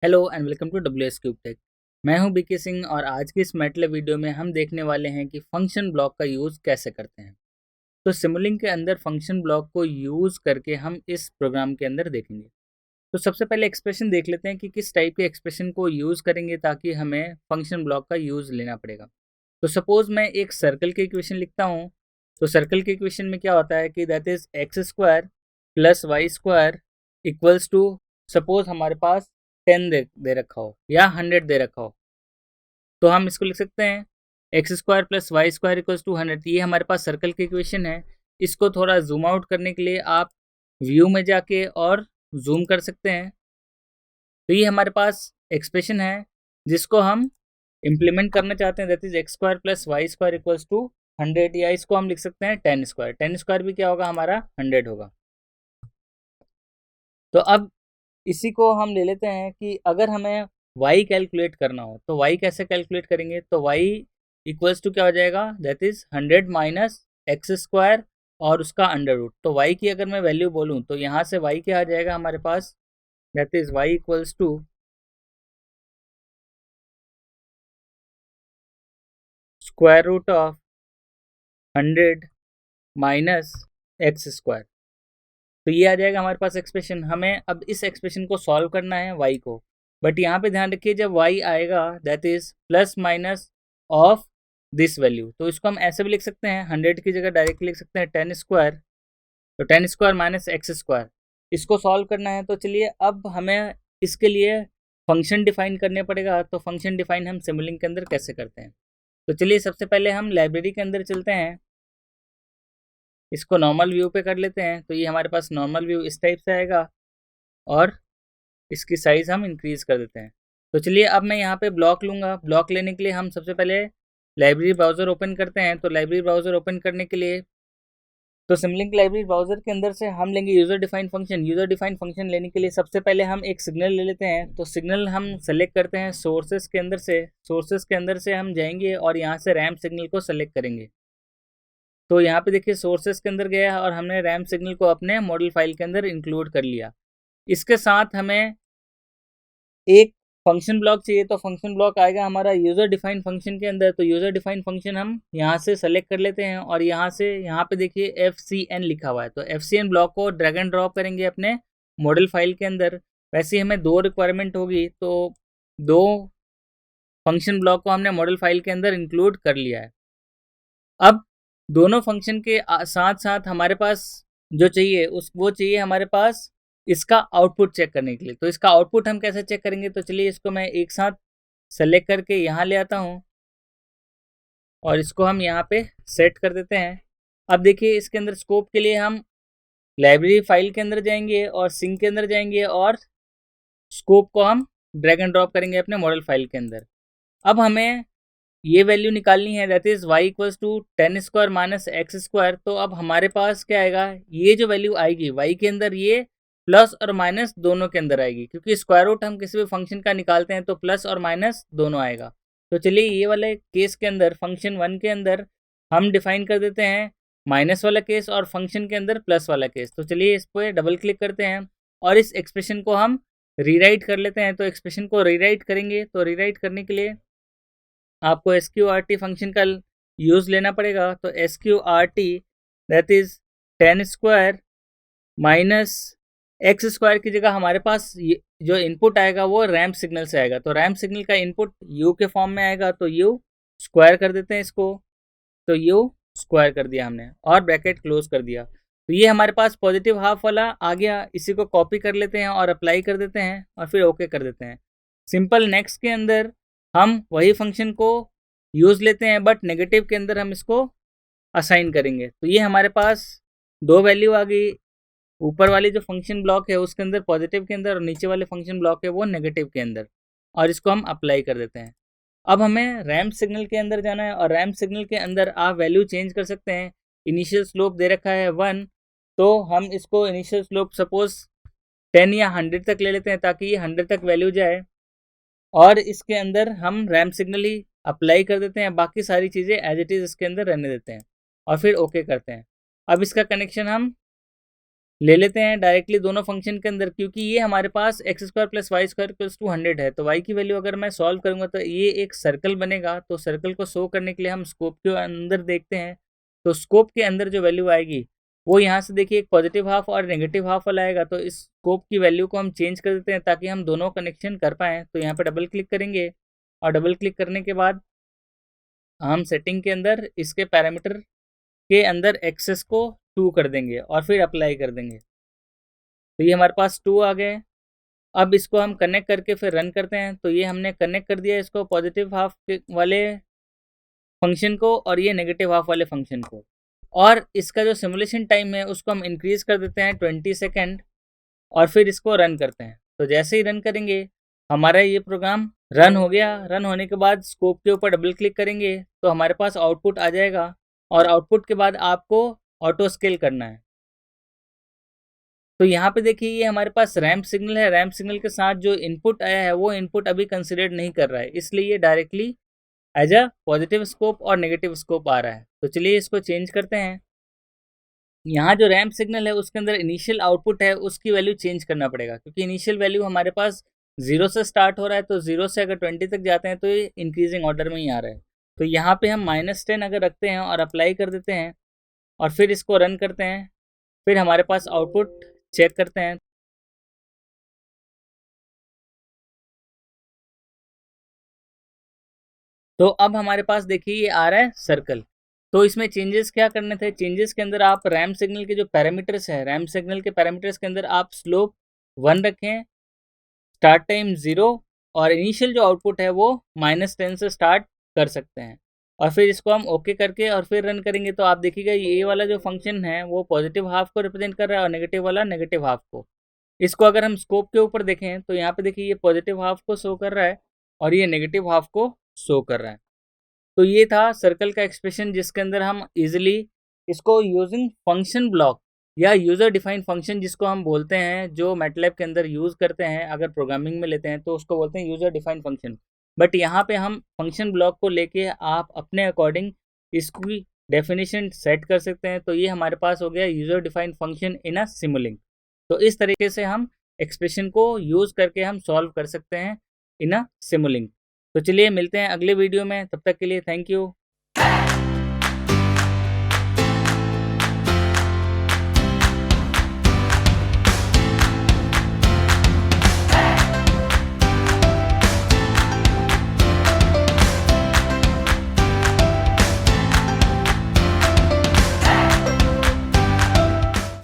Hello and welcome to WS cube tech. मैं हूं BK Singh और आज की इस मैटलैब वीडियो में हम देखने वाले हैं कि फंक्शन ब्लॉक का यूज़ कैसे करते हैं। तो सिमुलिंक के अंदर फंक्शन ब्लॉक को यूज़ करके हम इस प्रोग्राम के अंदर देखेंगे। तो सबसे पहले एक्सप्रेशन देख लेते हैं कि किस टाइप के एक्सप्रेशन को यूज़ करेंगे ताकि हमें फंक्शन ब्लॉक का यूज़ लेना पड़ेगा। तो सपोज मैं एक सर्कल की इक्वेशन लिखता हूँ। तो सर्कल की इक्वेशन में क्या होता है कि that is X square plus Y square equals to, suppose हमारे पास 10 दे रखा हो या 100 दे रखा हो, तो हम इसको लिख सकते हैं X square plus Y square equals to 100। ये हमारे पास सर्कल की इक्वेशन है। इसको थोड़ा जूम आउट करने के लिए आप व्यू में जाके और जूम कर सकते हैं। तो ये हमारे पास एक्सप्रेशन है जिसको हम इम्प्लीमेंट करना चाहते हैं, that is X square plus Y square equals to 100, या इसको हम लिख सकते हैं 10 स्क्वायर। 10 स्क्वायर भी क्या होगा, हमारा 100 होगा। तो अब इसी को हम ले लेते हैं कि अगर हमें y कैलकुलेट करना हो तो y कैसे कैलकुलेट करेंगे। तो y इक्वल्स टू क्या हो जाएगा, that is 100 minus x square और उसका अंडर रूट। तो y की अगर मैं वैल्यू बोलूँ तो यहाँ से y क्या आ जाएगा हमारे पास, that is y equals to square root of 100 minus x square. तो ये आ जाएगा हमारे पास एक्सप्रेशन। हमें अब इस एक्सप्रेशन को सॉल्व करना है y को, बट यहाँ पे ध्यान रखिए जब y आएगा that is plus minus of this value. तो इसको हम ऐसे भी लिख सकते हैं, 100 की जगह डायरेक्टली लिख सकते हैं 10 स्क्वायर। तो 10 स्क्वायर माइनस एक्स स्क्वायर, इसको सॉल्व करना है। तो चलिए अब हमें इसके लिए फंक्शन डिफाइन करने पड़ेगा। तो फंक्शन डिफाइन हम सिमुलिंक के अंदर कैसे करते हैं। तो चलिए सबसे पहले हम लाइब्रेरी के अंदर चलते हैं, इसको नॉर्मल व्यू पे कर लेते हैं। तो ये हमारे पास नॉर्मल व्यू इस टाइप से आएगा और इसकी साइज़ हम इंक्रीज़ कर देते हैं। तो चलिए अब मैं यहाँ पे ब्लॉक लूँगा। ब्लॉक लेने के लिए हम सबसे पहले लाइब्रेरी ब्राउज़र ओपन करते हैं। तो लाइब्रेरी ब्राउज़र ओपन करने के लिए तो सिमलिंक लाइब्रेरी ब्राउज़र के अंदर से हम लेंगे user define function. User define function लेने के लिए सबसे पहले हम एक सिग्नल ले लेते हैं। तो सिग्नल हम सेलेक्ट करते हैं सोर्सेस के अंदर से। सोर्सेस के अंदर से हम जाएंगे और यहाँ से रैम सिग्नल को सेलेक्ट करेंगे। तो यहाँ पे देखिए सोर्सेस के अंदर गया और हमने रैम सिग्नल को अपने मॉडल फाइल के अंदर इंक्लूड कर लिया। इसके साथ हमें एक फंक्शन ब्लॉक चाहिए। तो फंक्शन ब्लॉक आएगा हमारा यूज़र डिफाइन फंक्शन के अंदर। तो यूज़र डिफाइन फंक्शन हम यहाँ से सेलेक्ट कर लेते हैं और यहाँ से यहाँ पे देखिए FCN लिखा हुआ है। तो FCN ब्लॉक को ड्रैग एंड ड्रॉप करेंगे अपने मॉडल फाइल के अंदर। वैसे ही हमें दो रिक्वायरमेंट होगी, तो दो फंक्शन ब्लॉक को हमने मॉडल फाइल के अंदर इंक्लूड कर लिया है। अब दोनों फंक्शन के साथ साथ हमारे पास जो चाहिए वो चाहिए हमारे पास इसका आउटपुट चेक करने के लिए। तो इसका आउटपुट हम कैसे चेक करेंगे। तो चलिए इसको मैं एक साथ सेलेक्ट करके यहाँ ले आता हूँ और इसको हम यहाँ पे सेट कर देते हैं। अब देखिए इसके अंदर स्कोप के लिए हम लाइब्रेरी फाइल के अंदर जाएंगे और सिंक के अंदर जाएंगे और स्कोप को हम ड्रैग एंड ड्रॉप करेंगे अपने मॉडल फाइल के अंदर। अब हमें ये वैल्यू निकालनी है, that is y equals to 10 square minus x square. तो अब हमारे पास क्या आएगा, ये जो वैल्यू आएगी y के अंदर ये प्लस और माइनस दोनों के अंदर आएगी, क्योंकि स्क्वायर रूट हम किसी भी फंक्शन का निकालते हैं तो प्लस और माइनस दोनों आएगा। तो चलिए ये वाले केस के अंदर फंक्शन 1 के अंदर हम डिफाइन कर देते हैं माइनस वाला केस और फंक्शन के अंदर प्लस वाला केस। तो चलिए इस पर डबल क्लिक करते हैं और इस एक्सप्रेशन को हम रीराइट कर लेते हैं। तो एक्सप्रेशन को रीराइट करेंगे, तो रीराइट करने के लिए आपको SQRT फंक्शन का यूज़ लेना पड़ेगा। तो SQRT that is 10 square minus x square की जगह हमारे पास जो इनपुट आएगा वो रैम्प सिग्नल से आएगा। तो रैम्प सिग्नल का इनपुट u के फॉर्म में आएगा, तो u स्क्वायर कर देते हैं इसको। तो u स्क्वायर कर दिया हमने और ब्रैकेट क्लोज कर दिया। तो ये हमारे पास पॉजिटिव हाफ वाला आ गया। इसी को कॉपी कर लेते हैं और अप्लाई कर देते हैं और फिर ओके कर देते हैं। सिंपल नेक्स्ट के अंदर हम वही फंक्शन को यूज़ लेते हैं, बट नेगेटिव के अंदर हम इसको असाइन करेंगे। तो ये हमारे पास दो वैल्यू आ गई। ऊपर वाली जो फंक्शन ब्लॉक है उसके अंदर पॉजिटिव के अंदर और नीचे वाले फंक्शन ब्लॉक है वो नेगेटिव के अंदर, और इसको हम अप्लाई कर देते हैं। अब हमें रैम्प सिग्नल के अंदर जाना है और रैम्प सिग्नल के अंदर आप वैल्यू चेंज कर सकते हैं। इनिशियल स्लोप दे रखा है 1, तो हम इसको इनिशियल स्लोप सपोज 10 या 100 तक ले लेते हैं ताकि ये 100 तक वैल्यू जाए, और इसके अंदर हम रैम्प सिग्नल ही अप्लाई कर देते हैं। बाकी सारी चीज़ें एज इट इज़ इसके अंदर रहने देते हैं और फिर ओके करते हैं। अब इसका कनेक्शन हम ले लेते हैं डायरेक्टली दोनों फंक्शन के अंदर, क्योंकि ये हमारे पास x square plus Y square equals to 100 है। तो वाई की वैल्यू अगर मैं सॉल्व करूंगा तो ये एक सर्कल बनेगा। तो सर्कल को शो करने के लिए हम स्कोप के अंदर देखते हैं। तो स्कोप के अंदर जो वैल्यू आएगी वो यहाँ से देखिए एक पॉजिटिव हाफ और नेगेटिव हाफ वाला आएगा। तो इस स्कोप की वैल्यू को हम चेंज कर देते हैं ताकि हम दोनों कनेक्शन कर पाएँ। तो यहाँ पर डबल क्लिक करेंगे और डबल क्लिक करने के बाद हम सेटिंग के अंदर इसके पैरामीटर के अंदर एक्सेस को 2 कर देंगे और फिर अप्लाई कर देंगे। तो ये हमारे पास 2 आ गए। अब इसको हम कनेक्ट करके फिर रन करते हैं। तो ये हमने कनेक्ट कर दिया इसको पॉजिटिव हाफ वाले फंक्शन को और ये नेगेटिव हाफ वाले फंक्शन को। और इसका जो सिमुलेशन टाइम है उसको हम इंक्रीज कर देते हैं 20 सेकेंड और फिर इसको रन करते हैं। तो जैसे ही रन करेंगे हमारा ये प्रोग्राम रन हो गया। रन होने के बाद स्कोप के ऊपर डबल क्लिक करेंगे तो हमारे पास आउटपुट आ जाएगा और आउटपुट के बाद आपको ऑटो स्केल करना है। तो यहाँ पे देखिए ये हमारे पास रैंप सिग्नल है। रैंप सिग्नल के साथ जो इनपुट आया है वो इनपुट अभी कंसिडर्ड नहीं कर रहा है, इसलिए ये directly as a positive scope और नेगेटिव स्कोप आ रहा है। तो चलिए इसको चेंज करते हैं। यहाँ जो रैंप सिग्नल है उसके अंदर इनिशियल आउटपुट है उसकी वैल्यू चेंज करना पड़ेगा, क्योंकि इनिशियल वैल्यू हमारे पास 0 से स्टार्ट हो रहा है। तो 0 से अगर 20 तक जाते हैं तो ये इंक्रीजिंग ऑर्डर में ही आ रहा है। तो यहाँ पे हम -10 अगर रखते हैं और अप्लाई कर देते हैं और फिर इसको रन करते हैं, फिर हमारे पास आउटपुट चेक करते हैं। तो अब हमारे पास देखिए ये आ रहा है सर्कल। तो इसमें चेंजेस क्या करने थे? चेंजेस के अंदर आप रैम सिग्नल के जो पैरामीटर्स है, रैम सिग्नल के पैरामीटर्स के अंदर आप स्लोप 1 रखें, स्टार्ट टाइम 0 और इनिशियल जो आउटपुट है वो -10 से स्टार्ट कर सकते हैं। और फिर इसको हम ओके करके और फिर रन करेंगे तो आप देखिएगा ये वाला जो फंक्शन है वो पॉजिटिव हाफ को रिप्रेजेंट कर रहा है और नेगेटिव वाला नेगेटिव हाफ को। इसको अगर हम स्कोप के ऊपर देखें तो यहाँ पे देखिए ये पॉजिटिव हाफ को शो कर रहा है और ये नेगेटिव हाफ को शो कर रहा है। तो ये था सर्कल का एक्सप्रेशन जिसके अंदर हम इजीली इसको यूजिंग फंक्शन ब्लॉक या यूज़र डिफाइंड फंक्शन जिसको हम बोलते हैं, जो मैटलैब के अंदर यूज़ करते हैं, अगर प्रोग्रामिंग में लेते हैं तो उसको बोलते हैं यूज़र डिफाइंड फंक्शन। बट यहाँ पे हम फंक्शन ब्लॉक को लेके आप अपने अकॉर्डिंग इसकी डेफिनेशन सेट कर सकते हैं। तो ये हमारे पास हो गया user defined function in a Simulink. तो इस तरीके से हम एक्सप्रेशन को यूज़ करके हम सॉल्व कर सकते हैं इन अ सिमुलिंक। तो चलिए मिलते हैं अगले वीडियो में, तब तक के लिए थैंक यू।